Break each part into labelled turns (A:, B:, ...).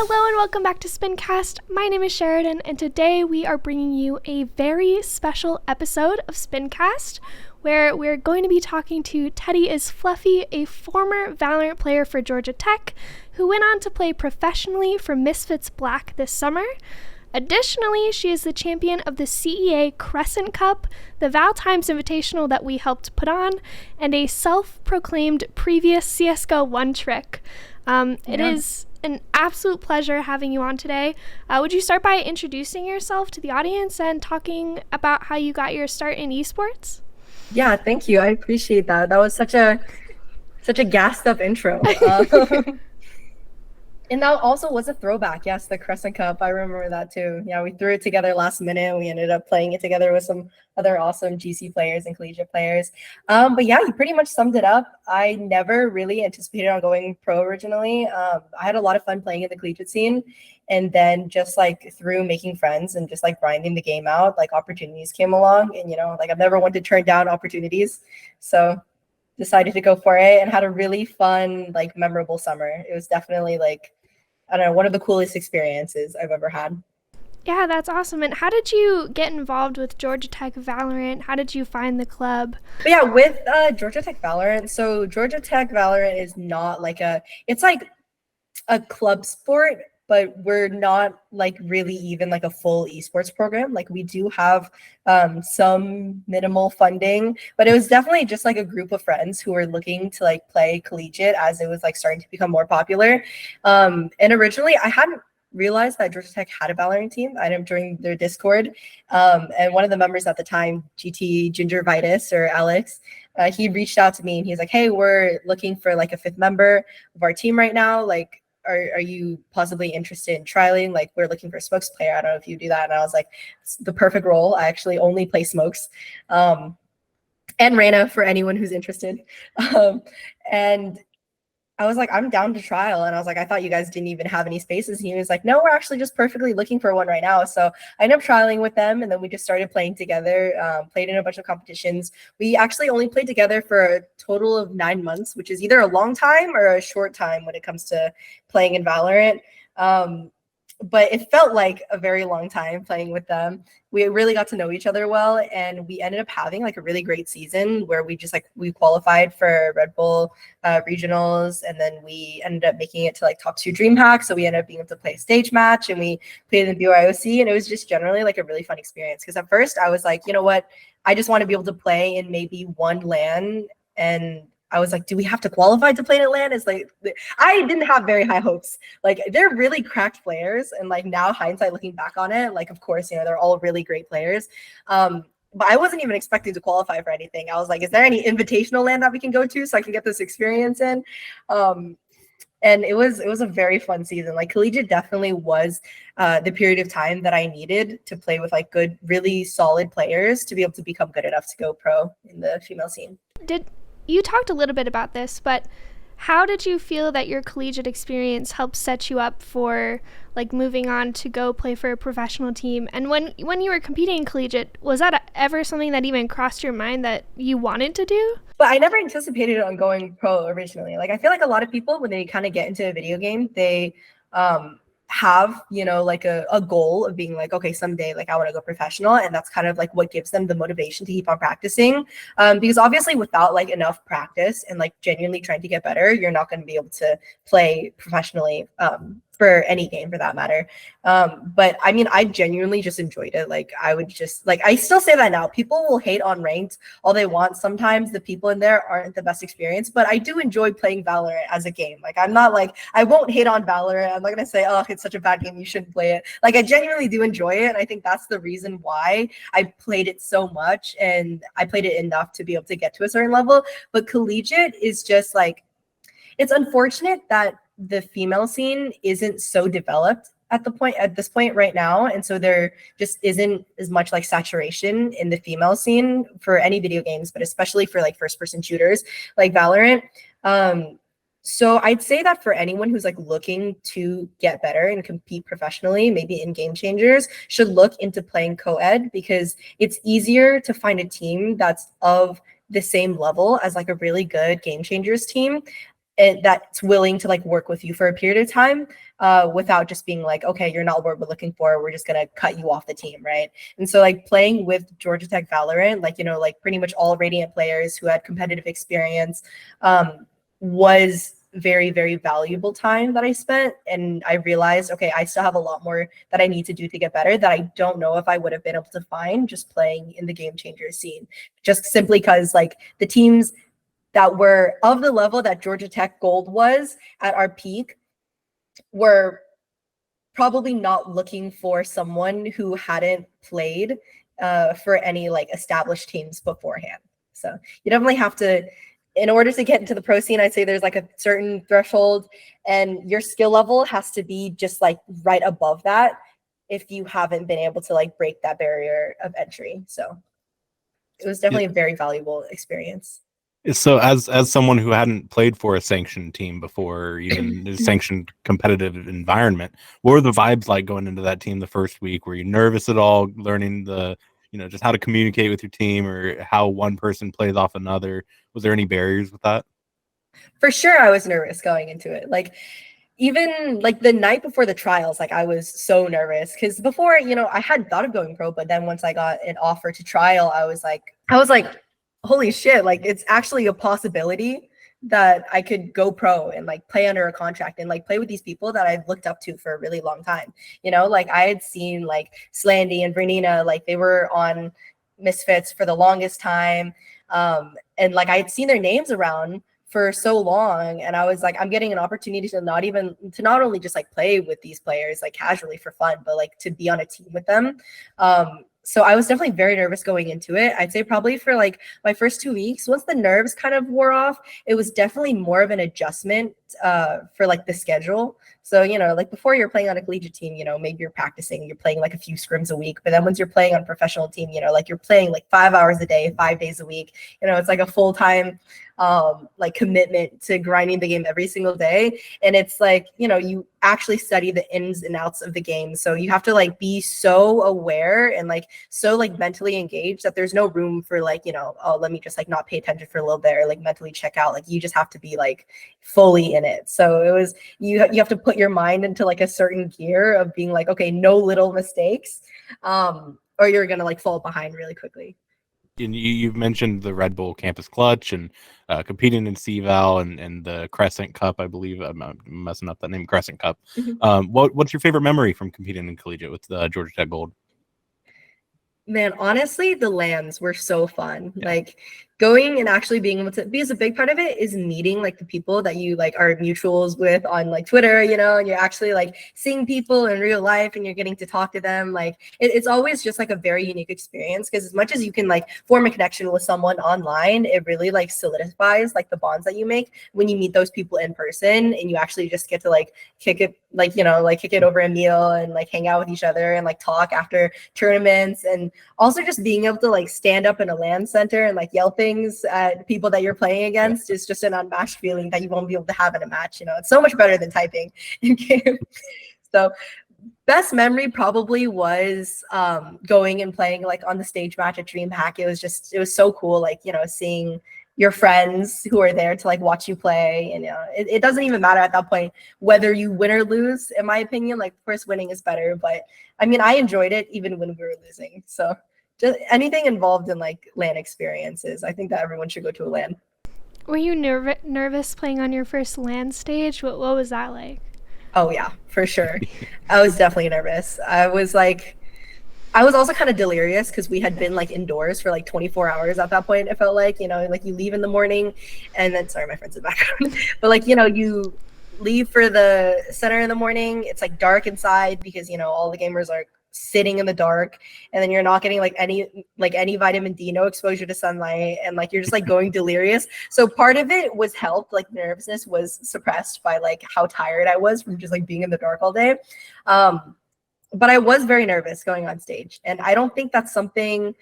A: Hello and welcome back to SPINCast. My name is Sheridan, and today we are bringing you a very special episode of SPINCast where we're going to be talking to TeddyIsFluffy, a former VALORANT player for Georgia Tech who went on to play professionally for Misfits Black this summer. Additionally, she is the champion of the CEA Crescent Cup, the Val Times Invitational that we helped put on, and a self-proclaimed previous CSGO one trick. It is an absolute pleasure having you on today. Would you start by introducing yourself to the audience and talking about how you got your start in esports?
B: Yeah, thank you. I appreciate that. That was such a gassed up intro. And that also was a throwback. Yes, the Crescent Cup. I remember that too. Yeah, we threw it together last minute. We ended up playing it together with some other awesome GC players and collegiate players. But yeah, you pretty much summed it up. I never really anticipated on going pro originally. I had a lot of fun playing in the collegiate scene. And then just like through making friends and just like grinding the game out, like opportunities came along. And, like I've never wanted to turn down opportunities. So decided to go for it and had a really fun, like memorable summer. It was definitely like, I don't know, one of the coolest experiences I've ever had.
A: Yeah, that's awesome. And how did you get involved with Georgia Tech Valorant? How did you find the club?
B: But yeah, with Georgia Tech Valorant, so Georgia Tech Valorant is not like it's like a club sport, but we're not like really even like a full esports program. Like we do have some minimal funding, but it was definitely just like a group of friends who were looking to like play collegiate as it was like starting to become more popular. And originally I hadn't realized that Georgia Tech had a Valorant team. I know during their Discord. And one of the members at the time, GT Gingervitis or Alex, he reached out to me and he's like, hey, we're looking for like a fifth member of our team right now. Like, are you possibly interested in trialing? Like, we're looking for a smokes player. I don't know if you do that. And I was like, it's the perfect role. I actually only play smokes. And Reyna for anyone who's interested. And I was like, I'm down to trial. And I was like, I thought you guys didn't even have any spaces. And he was like, no, we're actually just perfectly looking for one right now. So I ended up trialing with them. And then we just started playing together, played in a bunch of competitions. We actually only played together for a total of 9 months, which is either a long time or a short time when it comes to playing in Valorant. But it felt like a very long time playing with them. We really got to know each other well, and we ended up having like a really great season where we qualified for Red Bull regionals, and then we ended up making it to like top 2 DreamHack. So we ended up being able to play a stage match, and we played in the BYOC, and it was just generally like a really fun experience. Because at first I was like, you know what, I just want to be able to play in maybe one LAN, and I was like, do we have to qualify to play in Atlanta? It's like, I didn't have very high hopes. Like, they're really cracked players. And like now hindsight looking back on it, like, of course, they're all really great players. But I wasn't even expecting to qualify for anything. I was like, is there any invitational land that we can go to so I can get this experience in? And it was a very fun season. Like collegiate definitely was the period of time that I needed to play with like good, really solid players to be able to become good enough to go pro in the female scene.
A: You talked a little bit about this, but how did you feel that your collegiate experience helped set you up for like moving on to go play for a professional team? And when you were competing in collegiate, was that ever something that even crossed your mind that you wanted to do?
B: But I never anticipated on going pro originally. Like I feel like a lot of people when they kind of get into a video game, they have like a goal of being like, okay, someday like I want to go professional, and that's kind of like what gives them the motivation to keep on practicing, because obviously without like enough practice and like genuinely trying to get better, you're not going to be able to play professionally for any game for that matter. But I mean, I genuinely just enjoyed it. Like I would just like, I still say that now. People will hate on ranked all they want. Sometimes the people in there aren't the best experience, but I do enjoy playing Valorant as a game. Like I'm not like, I won't hate on Valorant. I'm not gonna say, oh, it's such a bad game, you shouldn't play it. Like I genuinely do enjoy it. And I think that's the reason why I played it so much, and I played it enough to be able to get to a certain level. But collegiate is just like, it's unfortunate that the female scene isn't so developed at this point right now, and so there just isn't as much like saturation in the female scene for any video games, but especially for like first person shooters like Valorant. So I'd say that for anyone who's like looking to get better and compete professionally, maybe in Game Changers, should look into playing co-ed, because it's easier to find a team that's of the same level as like a really good Game Changers team. that's willing to like work with you for a period of time, without just being like, okay, you're not what we're looking for, we're just gonna cut you off the team, right? And so like playing with Georgia Tech Valorant, like, you know, like pretty much all Radiant players who had competitive experience, was very, very valuable time that I spent. And I realized, okay, I still have a lot more that I need to do to get better that I don't know if I would have been able to find just playing in the game changer scene, just simply because like the teams that were of the level that Georgia Tech Gold was at our peak were probably not looking for someone who hadn't played for any like established teams beforehand. So you definitely have to, in order to get into the pro scene, I'd say there's like a certain threshold, and your skill level has to be just like right above that if you haven't been able to like break that barrier of entry. So it was definitely a very valuable experience.
C: So as someone who hadn't played for a sanctioned team before, or even a sanctioned competitive environment, what were the vibes like going into that team the first week? Were you nervous at all, learning the, you know, just how to communicate with your team or how one person plays off another? Was there any barriers with that?
B: For sure, I was nervous going into it. Like, even like the night before the trials, like I was so nervous because before, you know, I had thought of going pro, but then once I got an offer to trial, I was like, holy shit, like it's actually a possibility that I could go pro and like play under a contract and like play with these people that I've looked up to for a really long time. You know, like I had seen like Slandy and Bernina, like they were on Misfits for the longest time. And like I had seen their names around for so long, and I was like, I'm getting an opportunity to not only just like play with these players like casually for fun, but like to be on a team with them. So I was definitely very nervous going into it. I'd say probably for like my first 2 weeks, once the nerves kind of wore off, it was definitely more of an adjustment for like the schedule. So, you know, like before you're playing on a collegiate team, you know, maybe you're practicing, you're playing like a few scrims a week. But then once you're playing on a professional team, you know, like you're playing like 5 hours a day, 5 days a week. You know, it's like a full-time like commitment to grinding the game every single day. And it's like, you know, you actually study the ins and outs of the game. So you have to like be so aware and like so like mentally engaged that there's no room for like, you know, oh, let me just like not pay attention for a little bit or like mentally check out. Like you just have to be like fully in it. So it was, you have to put your mind into like a certain gear of being like, okay, no little mistakes, or you're gonna like fall behind really quickly.
C: And you've mentioned the Red Bull Campus Clutch and competing in CVAL and the Crescent Cup, I believe. I'm messing up that name, Crescent Cup.
B: Mm-hmm.
C: What's your favorite memory from competing in collegiate with Georgia Tech Gold?
B: Man, honestly, the lands were so fun.
C: Yeah.
B: Like going and actually being able to, because a big part of it is meeting like the people that you like are mutuals with on like Twitter, you know, and you're actually like seeing people in real life and you're getting to talk to them. Like it's always just like a very unique experience, because as much as you can like form a connection with someone online, it really like solidifies like the bonds that you make when you meet those people in person and you actually just get to like kick it, like, you know, like kick it over a meal and like hang out with each other and like talk after tournaments. And also just being able to like stand up in a LAN center and like yell things at people that you're playing against is just an unmatched feeling that you won't be able to have in a match. You know, it's so much better than typing in game. So best memory probably was going and playing like on the stage match at DreamHack. It was so cool, like, you know, seeing your friends who are there to like watch you play. And you know, it doesn't even matter at that point whether you win or lose, in my opinion. Like, of course, winning is better, but I mean, I enjoyed it even when we were losing. So just anything involved in like LAN experiences, I think that everyone should go to a LAN.
A: Were you nervous playing on your first LAN stage? What was that like?
B: Oh yeah, for sure. I was definitely nervous. I was also kind of delirious because we had been like indoors for like 24 hours at that point. It felt like, you know, like you leave in the morning and then, sorry, my friend's in the background, but like, you know, you leave for the center in the morning. It's like dark inside because, you know, all the gamers are sitting in the dark, and then you're not getting like any vitamin D, no exposure to sunlight, and like you're just like going delirious. So part of it was helped, like nervousness was suppressed by like how tired I was from just like being in the dark all day. But I was very nervous going on stage, and I don't think that's something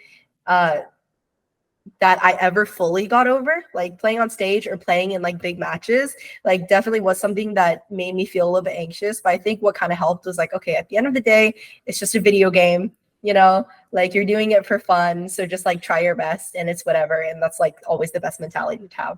B: that I ever fully got over. Like playing on stage or playing in like big matches, like definitely was something that made me feel a little bit anxious. But I think what kind of helped was like, okay, at the end of the day, it's just a video game, you know, like you're doing it for fun. So just like try your best and it's whatever. And that's like always the best mentality to have.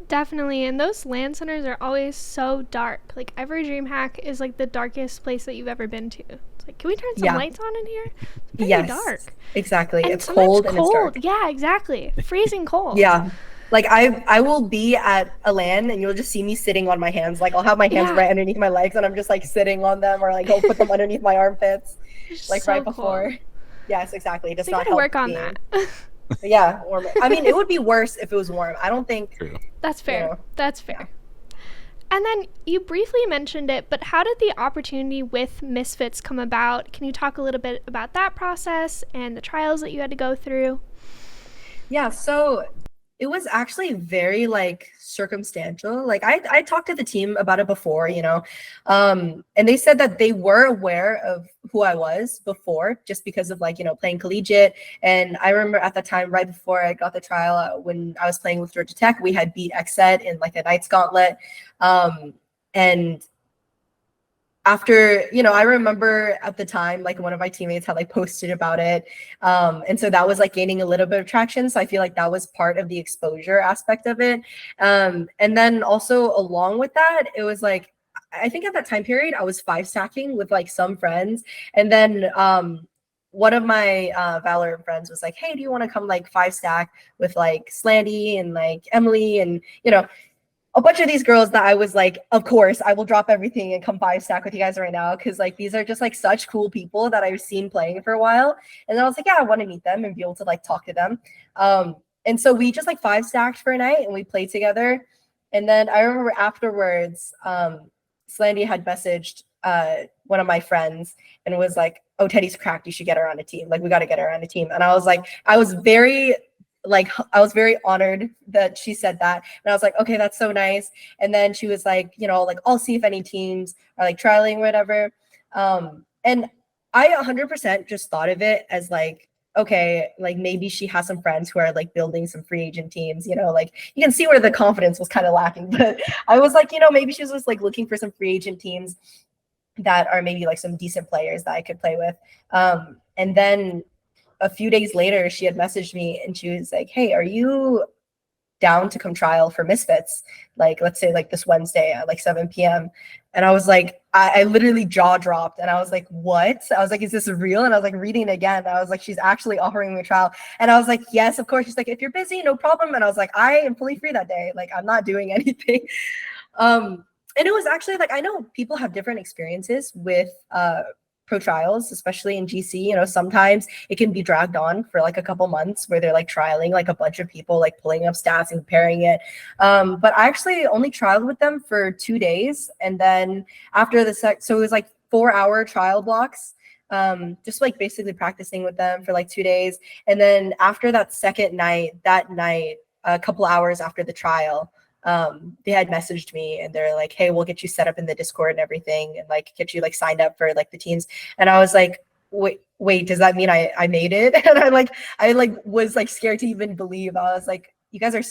A: Definitely, and those LAN centers are always so dark. Like every DreamHack is like the darkest place that you've ever been to. It's like, can we turn some lights on in here? It's pretty
B: Yes,
A: dark.
B: exactly.
A: And
B: It's
A: sometimes
B: cold and it's dark.
A: Yeah, exactly. Freezing cold.
B: Yeah. Like I will be at a LAN and you'll just see me sitting on my hands. Like I'll have my hands right underneath my legs and I'm just like sitting on them, or like I'll put them underneath my armpits, like
A: so
B: right before.
A: Cold.
B: Yes, exactly. It does
A: so
B: not
A: you gotta
B: help
A: work on
B: being,
A: that.
B: Yeah, warm. I mean, it would be worse if it was warm. I don't think.
C: True.
A: That's fair.
B: You know,
A: That's fair. And then you briefly mentioned it, but how did the opportunity with Misfits come about? Can you talk a little bit about that process and the trials that you had to go through?
B: Yeah, so it was actually very like circumstantial. Like I talked to the team about it before, you know, and they said that they were aware of who I was before, just because of like, you know, playing collegiate. And I remember at the time, right before I got the trial, when I was playing with Georgia Tech, we had beat XSET in like a Knights Gauntlet, and after, you know, I remember at the time, like one of my teammates had like posted about it. And so that was like gaining a little bit of traction. So I feel like that was part of the exposure aspect of it. And then also along with that, it was like, I think at that time period, I was 5-stacking with like some friends. And then one of my Valorant friends was like, hey, do you want to come like 5-stack with like Slandy and like Emily and, you know, a bunch of these girls that I was like, of course, I will drop everything and come 5-stack with you guys right now, because like these are just like such cool people that I've seen playing for a while. And then I was like, yeah, I want to meet them and be able to like talk to them. And so we just like 5-stacked for a night and we played together. And then I remember afterwards, Slandy had messaged one of my friends and was like, oh, Teddy's cracked. You should get her on a team. Like, we got to get her on a team. And I was like, I was very honored that she said that. And I was like, okay, that's so nice. And then she was like, you know, like, I'll see if any teams are like trialing or whatever. And I 100% just thought of it as like, okay, like maybe she has some friends who are like building some free agent teams, you know, like you can see where the confidence was kind of lacking. But I was like, you know, maybe she was just like looking for some free agent teams that are maybe like some decent players that I could play with. And then a few days later, she had messaged me and she was like, hey, are you down to come trial for Misfits? Like, let's say like this Wednesday at like 7 p.m. And I was like, I literally jaw dropped and I was like, what? I was like, is this real? And I was like reading it again. I was like, she's actually offering me a trial. And I was like, yes, of course. She's like, if you're busy, no problem. And I was like, I am fully free that day. Like, I'm not doing anything. And it was actually like, I know people have different experiences with pro trials, especially in GC. You know, sometimes it can be dragged on for like a couple months where they're like trialing like a bunch of people, like pulling up stats and comparing it. But I actually only trialed with them for 2 days. And then after the so it was like 4-hour trial blocks, just like basically practicing with them for like 2 days. And then after that second night, a couple hours after the trial, they had messaged me and they're like, hey, we'll get you set up in the Discord and everything and like get you like signed up for like the teams. And I was like, wait, does that mean I made it? And I was like scared to even believe. I was like, you guys are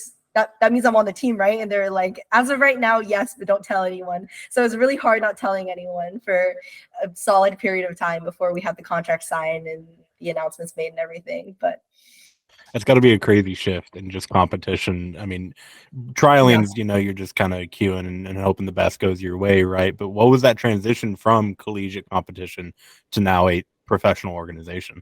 B: that means I'm on the team, right? And they're like, as of right now, yes, but don't tell anyone. So it's really hard not telling anyone for a solid period of time before we had the contract signed and the announcements made and everything. But
C: it's got to be a crazy shift in just competition. I mean, trialing, you know, you're just kind of queuing and hoping the best goes your way, right? But what was that transition from collegiate competition to now a professional organization?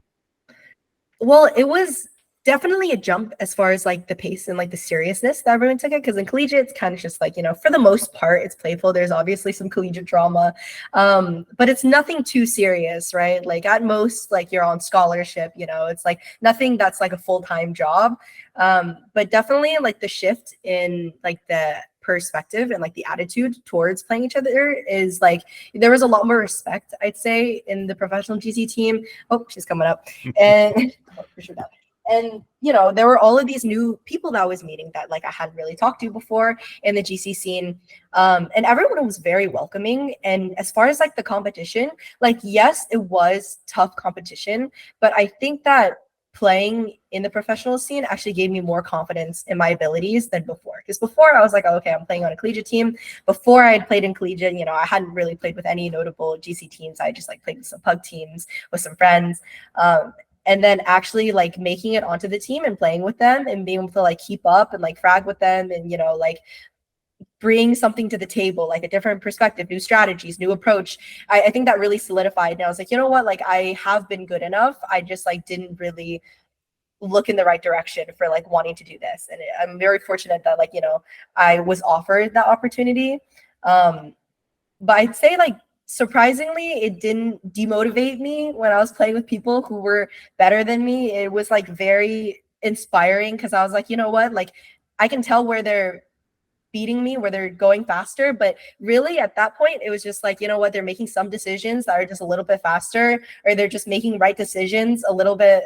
B: Well, it was definitely a jump as far as like the pace and like the seriousness that everyone took it, because in collegiate it's kind of just like, you know, for the most part it's playful. There's obviously some collegiate drama, but it's nothing too serious, right? Like at most, like you're on scholarship, you know, it's like nothing that's like a full-time job. But definitely like the shift in like the perspective and like the attitude towards playing each other is like there was a lot more respect, I'd say, in the professional GC team. Oh, she's coming up. And and you know, there were all of these new people that I was meeting that like I hadn't really talked to before in the GC scene, and everyone was very welcoming. And as far as like the competition, like yes, it was tough competition, but I think that playing in the professional scene actually gave me more confidence in my abilities than before. Because before I was like, oh, okay, I'm playing on a collegiate team. Before I had played in collegiate, you know, I hadn't really played with any notable GC teams. I just like played with some pug teams with some friends. and then actually like making it onto the team and playing with them and being able to like keep up and like frag with them and, you know, like bring something to the table, like a different perspective, new strategies, new approach. I think that really solidified. And I was like, you know what, like I have been good enough. I just like didn't really look in the right direction for like wanting to do this. And I'm very fortunate that like, you know, I was offered that opportunity. But I'd say like surprisingly, it didn't demotivate me when I was playing with people who were better than me. It was like very inspiring because I was like, you know what, like I can tell where they're beating me, where they're going faster. But really at that point, it was just like, you know what, they're making some decisions that are just a little bit faster, or they're just making right decisions a little bit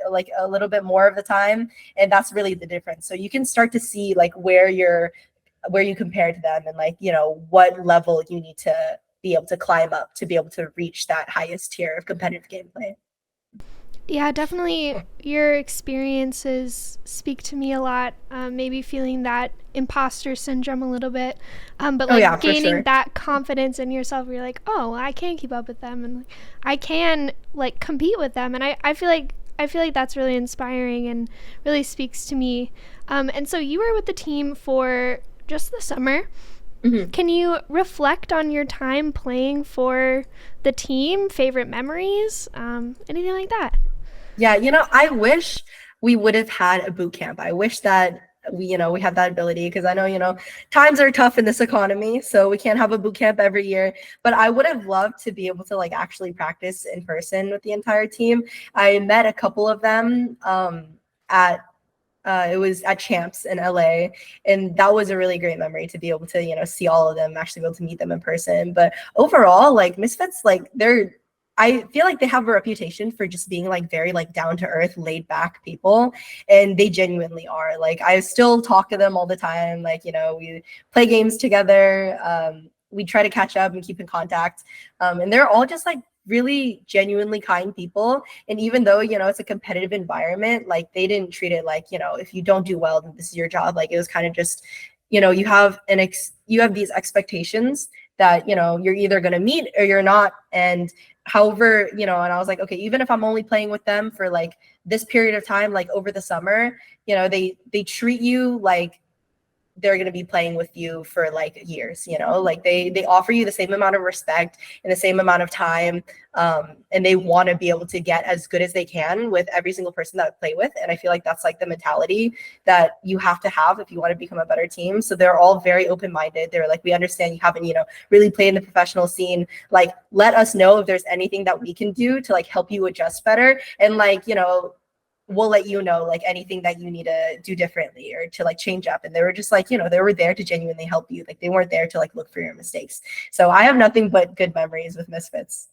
B: more of the time. And that's really the difference. So you can start to see like where you compare to them and like, you know, what level you need to be able to climb up to be able to reach that highest tier of competitive gameplay.
A: Yeah, definitely your experiences speak to me a lot. Maybe feeling that imposter syndrome a little bit. But like gaining that confidence in yourself where you're like, oh, I can keep up with them and like, I can like compete with them. And I feel like that's really inspiring and really speaks to me. And so you were with the team for just the summer. Mm-hmm. Can you reflect on your time playing for the team, favorite memories, anything like that?
B: Yeah, you know, I wish we would have had a boot camp. I wish that we had that ability, because I know, you know, times are tough in this economy, so we can't have a boot camp every year. But I would have loved to be able to like actually practice in person with the entire team. I met a couple of them it was at Champs in LA, and that was a really great memory to be able to, you know, see all of them, actually be able to meet them in person. But overall, like Misfits, like I feel like they have a reputation for just being like very like down to earth, laid back people, and they genuinely are. Like I still talk to them all the time. Like, you know, we play games together. We try to catch up and keep in contact. And they're all just like really genuinely kind people. And even though, you know, it's a competitive environment, like they didn't treat it like, you know, if you don't do well, then this is your job. Like it was kind of just, you know, you have these expectations that, you know, you're either going to meet or you're not. And however, you know, and I was like, okay, even if I'm only playing with them for like this period of time, like over the summer, you know, they treat you like they're going to be playing with you for like years, you know, like they offer you the same amount of respect and the same amount of time. And they want to be able to get as good as they can with every single person that I play with. And I feel like that's like the mentality that you have to have if you want to become a better team. So they're all very open-minded. They're like, we understand you haven't, you know, really played in the professional scene. Like, let us know if there's anything that we can do to like help you adjust better. And like, you know, we'll let you know like anything that you need to do differently or to like change up. And they were just like, you know, they were there to genuinely help you. Like they weren't there to like look for your mistakes. So I have nothing but good memories with Misfits.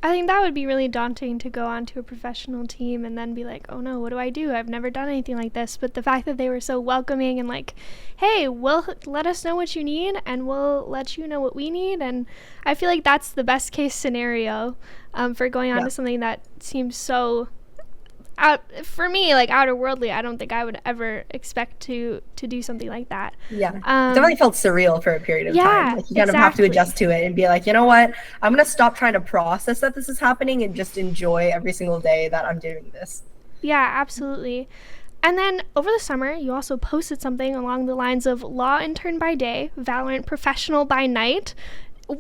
A: I think that would be really daunting to go onto a professional team and then be like, oh no, what do I do? I've never done anything like this. But the fact that they were so welcoming and like, hey, we'll let us know what you need and we'll let you know what we need. And I feel like that's the best case scenario for going on to something that seems so for me, like outer worldly. I don't think I would ever expect to do something like that.
B: Yeah, it definitely felt surreal for a period of time. Like you kind of have to adjust to it and be like, you know what, I'm gonna stop trying to process that this is happening and just enjoy every single day that I'm doing this.
A: Yeah, absolutely. And then over the summer, you also posted something along the lines of law intern by day, Valorant professional by night.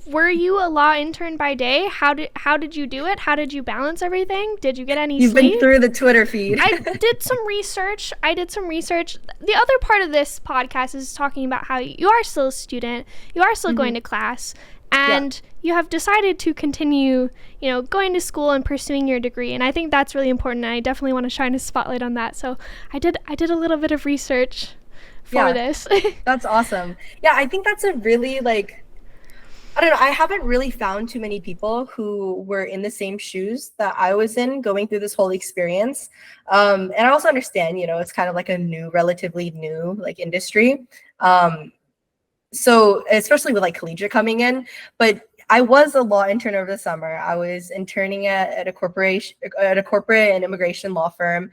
A: Were you a law intern by day? How did you do it? How did you balance everything? Did you get any
B: You've
A: sleep?
B: Been through the Twitter feed.
A: I did some research. The other part of this podcast is talking about how you are still a student, you are still going to class, and you have decided to continue, you know, going to school and pursuing your degree. And I think that's really important. And I definitely want to shine a spotlight on that. So I did a little bit of research for this.
B: That's awesome. Yeah, I think that's a really like, I don't know, I haven't really found too many people who were in the same shoes that I was in going through this whole experience. And I also understand, you know, it's kind of like a relatively new like industry. So especially with like collegiate coming in, but I was a law intern over the summer. I was interning at a corporate and immigration law firm,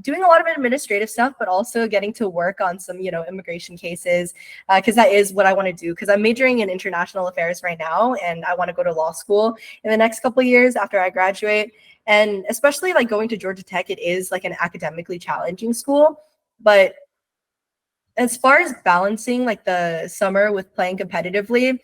B: doing a lot of administrative stuff, but also getting to work on some, immigration cases, because that is what I want to do. Because I'm majoring in international affairs right now, and I want to go to law school in the next couple of years after I graduate. And especially like going to Georgia Tech, it is like an academically challenging school, but as far as balancing like the summer with playing competitively,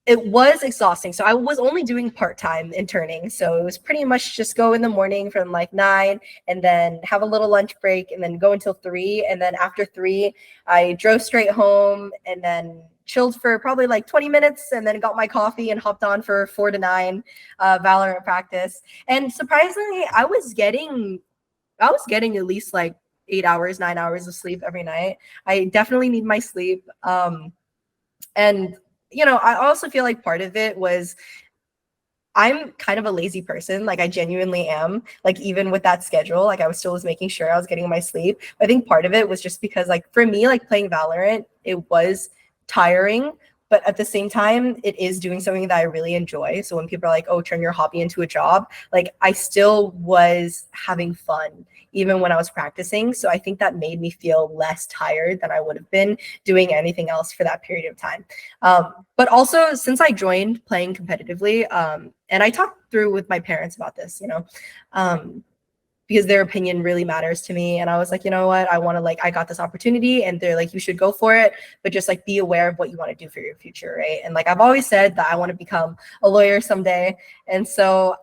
B: it was exhausting. So I was only doing part-time interning. So it was pretty much just go in the morning from like 9 and then have a little lunch break and then go until 3. And then after 3, I drove straight home and then chilled for probably like 20 minutes and then got my coffee and hopped on for 4 to 9 VALORANT practice. And surprisingly, I was getting at least like 8 hours, 9 hours of sleep every night. I definitely need my sleep. And I also feel like part of it was I'm kind of a lazy person. Like I genuinely am. Like even with that schedule, like I was making sure I was getting my sleep. I think part of it was just because like for me, like playing VALORANT, it was tiring, but at the same time, it is doing something that I really enjoy. So when people are like, oh, turn your hobby into a job, like I still was having fun even when I was practicing. So I think that made me feel less tired than I would have been doing anything else for that period of time. But also since I joined playing competitively, and I talked through with my parents about this, because their opinion really matters to me. And I was like, you know what, I got this opportunity, and they're like, you should go for it, but just like be aware of what you want to do for your future, right? And like I've always said that I want to become a lawyer someday. And so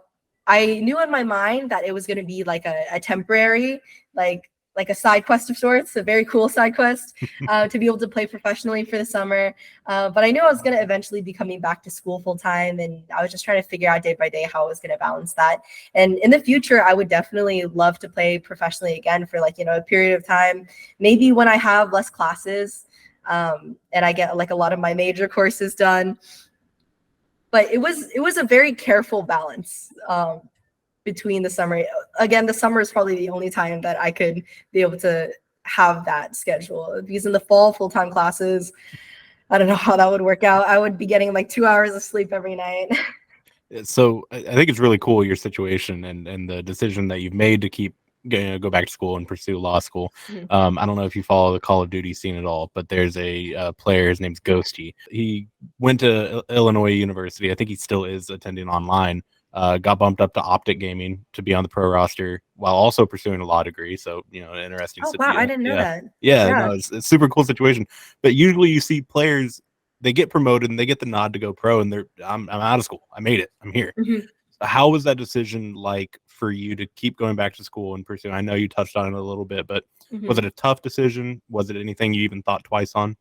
B: I knew in my mind that it was going to be like a temporary, like a side quest of sorts, a very cool side quest, to be able to play professionally for the summer. But I knew I was going to eventually be coming back to school full time, and I was just trying to figure out day by day how I was going to balance that. And in the future, I would definitely love to play professionally again for like, a period of time, maybe when I have less classes, and I get like a lot of my major courses done. But it was a very careful balance between the summer. Again, the summer is probably the only time that I could be able to have that schedule, because in the fall, full-time classes, I don't know how that would work out. I would be getting like 2 hours of sleep every night.
C: So I think it's really cool, your situation and the decision that you've made to keep go back to school and pursue law school.
B: Mhm.
C: I don't know if you follow the Call of Duty scene at all, but there's a player, his name's Ghosty. He went to Illinois University. I think he still is attending online. Got bumped up to Optic Gaming to be on the pro roster while also pursuing a law degree. So, an interesting.
B: Oh wow, I didn't know that.
C: Yeah, no, it's a super cool situation. But usually you see players, they get promoted and they get the nod to go pro, and I'm out of school. I made it. I'm here.
B: Mhm.
C: How was that decision like for you to keep going back to school and pursue? I know you touched on it a little bit, but was it a tough decision? Was it anything you even thought twice on?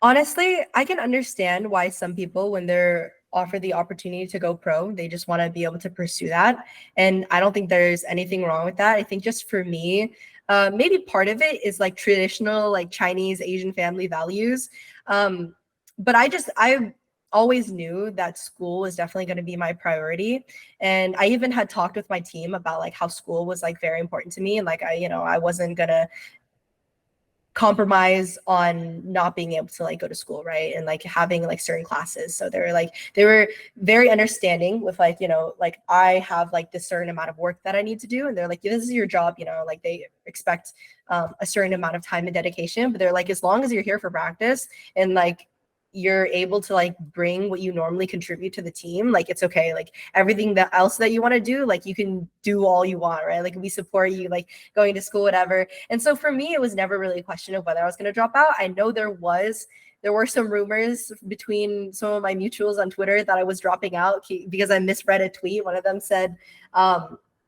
B: Honestly, I can understand why some people, when they're offered the opportunity to go pro, they just want to be able to pursue that. And I don't think there's anything wrong with that. I think just for me, maybe part of it is like traditional, like Chinese, Asian family values. But I always knew that school was definitely going to be my priority. And I even had talked with my team about like how school was like very important to me. And like, I wasn't going to compromise on not being able to like go to school, right? And like having like certain classes. So they were very understanding with like, like I have like this certain amount of work that I need to do, and they're like, this is your job, like they expect a certain amount of time and dedication, but they're like, as long as you're here for practice and like you're able to like bring what you normally contribute to the team, like it's okay. Like everything that else that you want to do, like you can do all you want, right? Like we support you, like going to school, whatever. And so for me, it was never really a question of whether I was going to drop out. I know there were some rumors between some of my mutuals on Twitter that I was dropping out because I misread a tweet. One of them said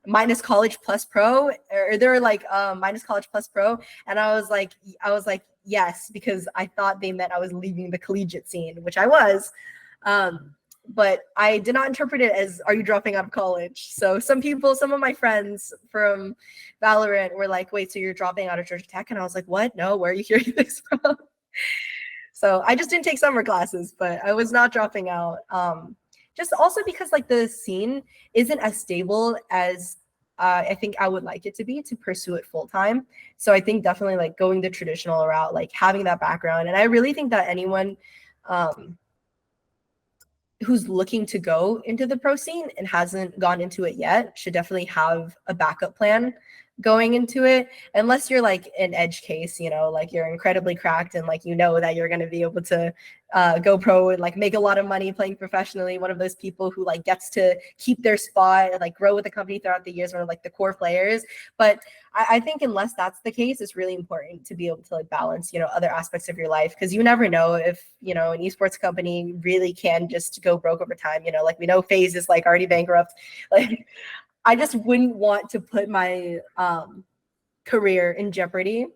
B: minus college plus pro, or they were like minus college plus pro, and I was like yes, because I thought they meant I was leaving the collegiate scene, which I was. But I did not interpret it as, are you dropping out of college? So some of my friends from VALORANT were like, wait, so you're dropping out of Georgia Tech? And I was like, what? No, where are you hearing this from? So I just didn't take summer classes, but I was not dropping out. Just also because like the scene isn't as stable as I think I would like it to be to pursue it full time. So I think definitely like going the traditional route, like having that background. And I really think that anyone who's looking to go into the pro scene and hasn't gone into it yet should definitely have a backup plan going into it, unless you're like an edge case, like you're incredibly cracked and like that you're going to be able to go pro and like make a lot of money playing professionally, one of those people who like gets to keep their spot and like grow with the company throughout the years, one of like the core players. But I think unless that's the case, it's really important to be able to like balance other aspects of your life, because you never know if an esports company really can just go broke over time. Like we know FaZe is like already bankrupt. Like I just wouldn't want to put my career in jeopardy,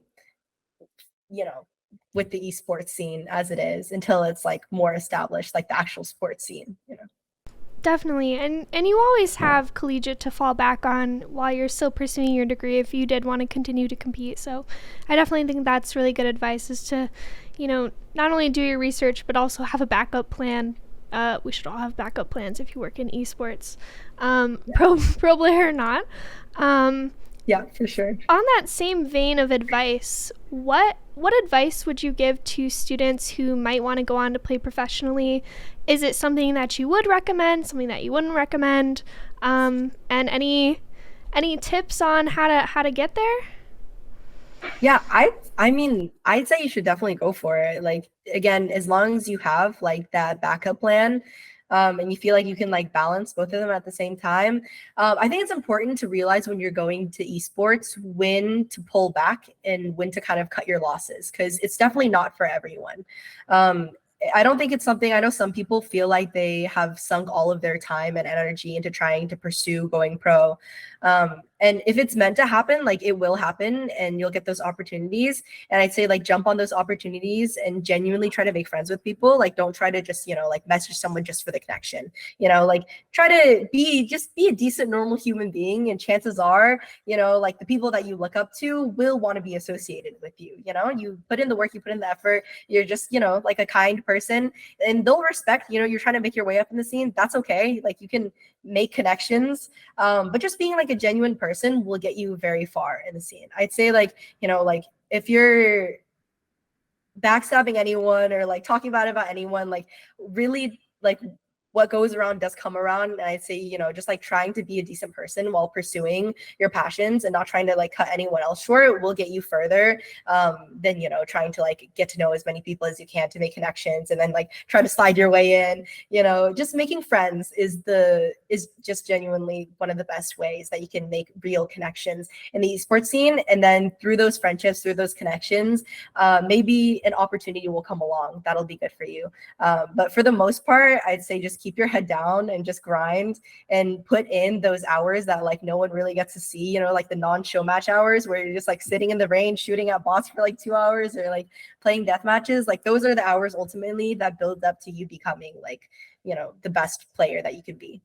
B: with the esports scene as it is, until it's like more established, like the actual sports scene.
A: Definitely. And you always have collegiate to fall back on while you're still pursuing your degree if you did want to continue to compete. So I definitely think that's really good advice, is to, not only do your research, but also have a backup plan. We should all have backup plans if you work in esports, pro player or not.
B: Yeah, for sure.
A: On that same vein of advice, what advice would you give to students who might want to go on to play professionally? Is it something that you would recommend, something that you wouldn't recommend? And any tips on how to get there?
B: Yeah, I mean, I'd say you should definitely go for it. Like, again, as long as you have like that backup plan, and you feel like you can like balance both of them at the same time. I think it's important to realize when you're going to esports when to pull back and when to kind of cut your losses, because it's definitely not for everyone. I don't think it's something, I know some people feel like they have sunk all of their time and energy into trying to pursue going pro. And if it's meant to happen, like it will happen and you'll get those opportunities. And I'd say like jump on those opportunities and genuinely try to make friends with people. Like don't try to just, like message someone just for the connection, like try to be a decent, normal human being. And chances are, like the people that you look up to will want to be associated with you. You put in the work, you put in the effort, you're just, like a kind person, and they'll respect, you're trying to make your way up in the scene. That's okay. Like you can make connections, but just being like a genuine person will get you very far in the scene. I'd say like, like if you're backstabbing anyone or like talking bad about anyone, like really like what goes around does come around. And I'd say, just like trying to be a decent person while pursuing your passions and not trying to like cut anyone else short will get you further than, trying to like get to know as many people as you can to make connections and then like try to slide your way in. Just making friends is just genuinely one of the best ways that you can make real connections in the esports scene. And then through those friendships, through those connections, maybe an opportunity will come along that'll be good for you. But for the most part, I'd say just keep your head down and just grind and put in those hours that like no one really gets to see, like the non-show match hours where you're just like sitting in the rain shooting at bots for like 2 hours or like playing death matches. Like those are the hours ultimately that build up to you becoming like, the best player that you could be.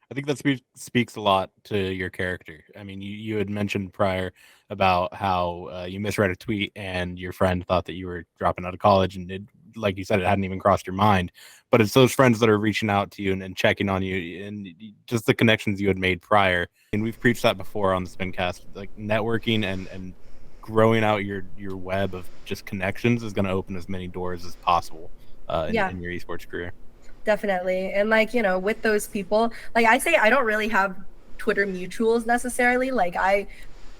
C: I think that speaks a lot to your character. I mean, you had mentioned prior about how you misread a tweet and your friend thought that you were dropping out of college, and it, like you said, it hadn't even crossed your mind. But it's those friends that are reaching out to you and checking on you, and just the connections you had made prior. And we've preached that before on the SPINcast, like networking and growing out your web of just connections is going to open as many doors as possible in your esports career.
B: Definitely. And like, with those people, like I say, I don't really have Twitter mutuals necessarily. Like I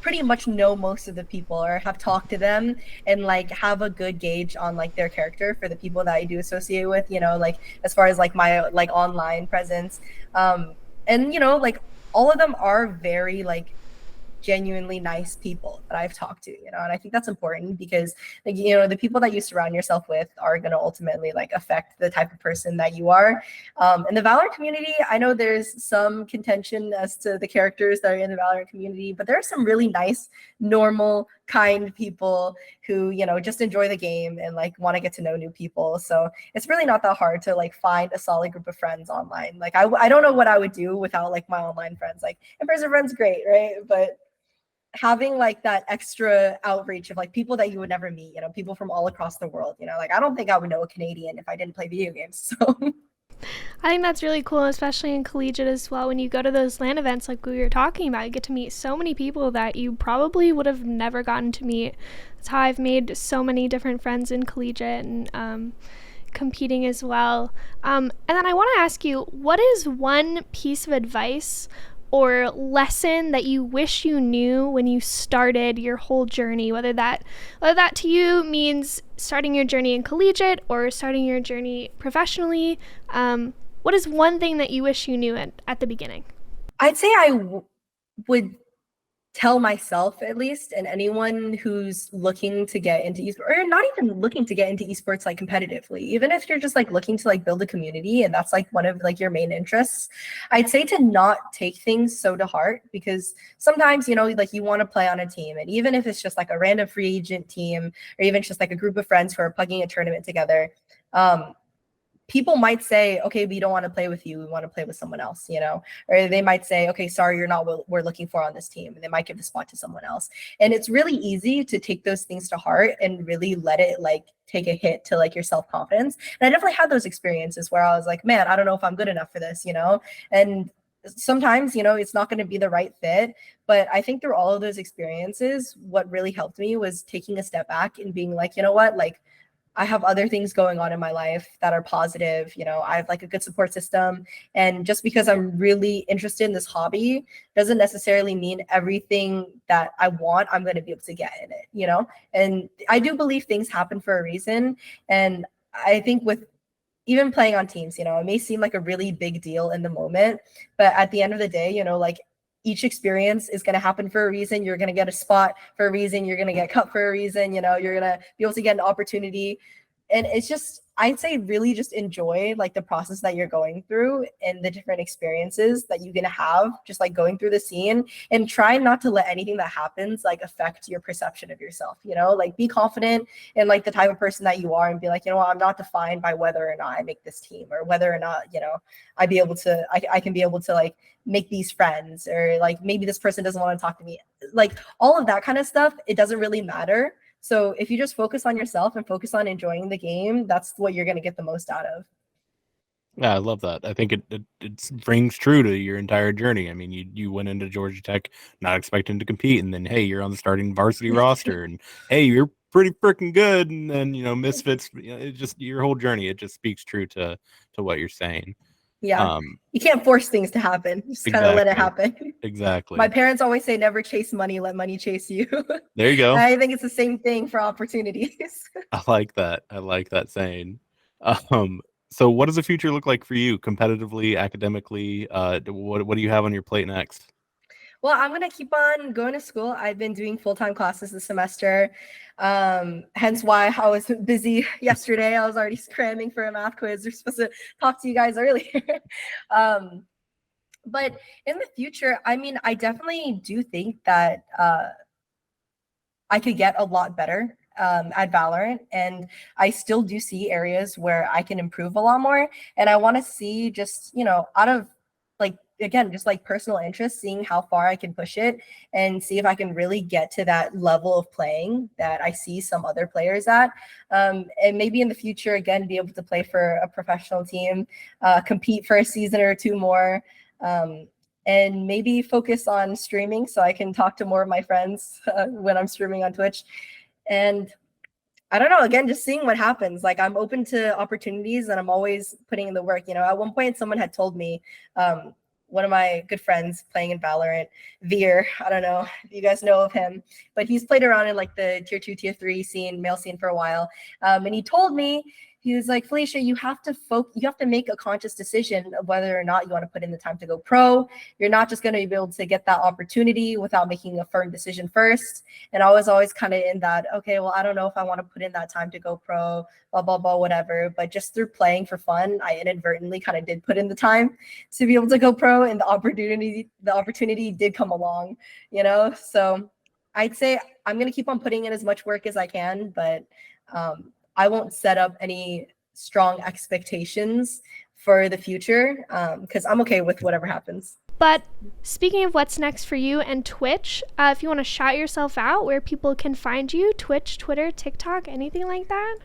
B: pretty much know most of the people or have talked to them and like have a good gauge on like their character for the people that I do associate with, like as far as like my like online presence. And like all of them are very like genuinely nice people that I've talked to, and I think that's important because like, the people that you surround yourself with are going to ultimately like affect the type of person that you are. In the Valorant community, I know there's some contention as to the characters that are in the Valorant community, but there are some really nice, normal, kind people who, just enjoy the game and like want to get to know new people. So it's really not that hard to like find a solid group of friends online. Like I don't know what I would do without like my online friends. Like in-person friends, great, right? But having like that extra outreach of like people that you would never meet, people from all across the world, like I don't think I would know a Canadian if I didn't play video games. So
A: I think that's really cool, especially in collegiate as well. When you go to those LAN events like we were talking about, you get to meet so many people that you probably would have never gotten to meet. That's how I've made so many different friends in collegiate, and competing as well. And then I want to ask you, what is one piece of advice or lesson that you wish you knew when you started your whole journey, whether that to you means starting your journey in collegiate or starting your journey professionally? What is one thing that you wish you knew at the beginning?
B: I'd say I would tell myself, at least, and anyone who's looking to get into esports, or not even looking to get into esports like competitively, even if you're just like looking to like build a community and that's like one of like your main interests, I'd say to not take things so to heart, because sometimes, you know, like you want to play on a team, and even if it's just like a random free agent team or even just like a group of friends who are plugging a tournament together, people might say, okay, we don't want to play with you. We want to play with someone else, you know, or they might say, okay, sorry, you're not what we're looking for on this team. And they might give the spot to someone else. And it's really easy to take those things to heart and really let it like take a hit to like your self-confidence. And I definitely had those experiences where I was like, man, I don't know if I'm good enough for this, you know, and sometimes, you know, it's not going to be the right fit. But I think through all of those experiences, what really helped me was taking a step back and being like, you know what, like, I have other things going on in my life that are positive. You know, I have like a good support system. And just because I'm really interested in this hobby doesn't necessarily mean everything that I want, I'm going to be able to get in it, you know? And I do believe things happen for a reason. And I think with even playing on teams, you know, it may seem like a really big deal in the moment, but at the end of the day, you know, like each experience is going to happen for a reason. You're going to get a spot for a reason. You're going to get cut for a reason. You know, you're going to be able to get an opportunity. And it's just, I'd say really just enjoy like the process that you're going through and the different experiences that you're going to have just like going through the scene, and try not to let anything that happens like affect your perception of yourself, you know, like be confident in like the type of person that you are and be like, you know what, I'm not defined by whether or not I make this team or whether or not, you know, I can be able to like make these friends, or like maybe this person doesn't want to talk to me, like all of that kind of stuff. It doesn't really matter. So if you just focus on yourself and focus on enjoying the game, that's what you're going to get the most out of.
C: Yeah, I love that. I think it rings true to your entire journey. I mean, you went into Georgia Tech not expecting to compete, and then hey, you're on the starting varsity roster, and hey, you're pretty freaking good, and then you know misfits. You know, it just your whole journey. It just speaks true to what you're saying.
B: Yeah, you can't force things to happen. You just kind of let it happen.
C: Exactly.
B: My parents always say, never chase money, let money chase you.
C: There you go.
B: I think it's the same thing for opportunities.
C: I like that. I like that saying. So what does the future look like for you competitively, academically? What do you have on your plate next?
B: Well, I'm going to keep on going to school. I've been doing full-time classes this semester. Hence why I was busy yesterday. I was already cramming for a math quiz. We're supposed to talk to you guys earlier. But in the future, I mean, I definitely do think that I could get a lot better at Valorant, and I still do see areas where I can improve a lot more. And I want to see just, you know, out of like, again, just like personal interest, seeing how far I can push it and see if I can really get to that level of playing that I see some other players at. And maybe in the future, again, be able to play for a professional team, compete for a season or two more. And maybe focus on streaming so I can talk to more of my friends when I'm streaming on Twitch. And I don't know, again, just seeing what happens. Like, I'm open to opportunities and I'm always putting in the work. You know, at one point someone had told me, one of my good friends playing in Valorant, Veer, I don't know if you guys know of him, but he's played around in like the tier 2, tier 3 scene, male scene for a while. And he told me, he was like, Felicia, you have to make a conscious decision of whether or not you want to put in the time to go pro. You're not just going to be able to get that opportunity without making a firm decision first. And I was always kind of in that, okay, well, I don't know if I want to put in that time to go pro, blah, blah, blah, whatever. But just through playing for fun, I inadvertently kind of did put in the time to be able to go pro, and the opportunity did come along, you know? So I'd say I'm going to keep on putting in as much work as I can, but I won't set up any strong expectations for the future because I'm okay with whatever happens.
A: But speaking of what's next for you and Twitch, if you want to shout yourself out, where people can find you, Twitch, Twitter, TikTok, anything like that?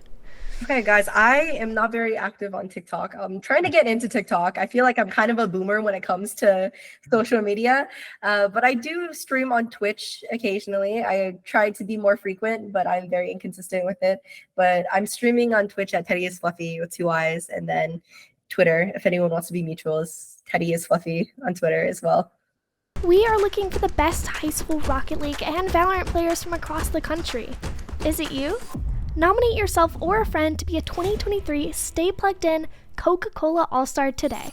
B: Okay, guys, I am not very active on TikTok. I'm trying to get into TikTok. I feel like I'm kind of a boomer when it comes to social media, but I do stream on Twitch occasionally. I try to be more frequent, but I'm very inconsistent with it. But I'm streaming on Twitch at TeddyIsFluffy with 2 eyes, and then Twitter, if anyone wants to be mutuals, TeddyIsFluffy on Twitter as well.
A: We are looking for the best high school Rocket League and Valorant players from across the country. Is it you? Nominate yourself or a friend to be a 2023 Stay Plugged In Coca-Cola All-Star today.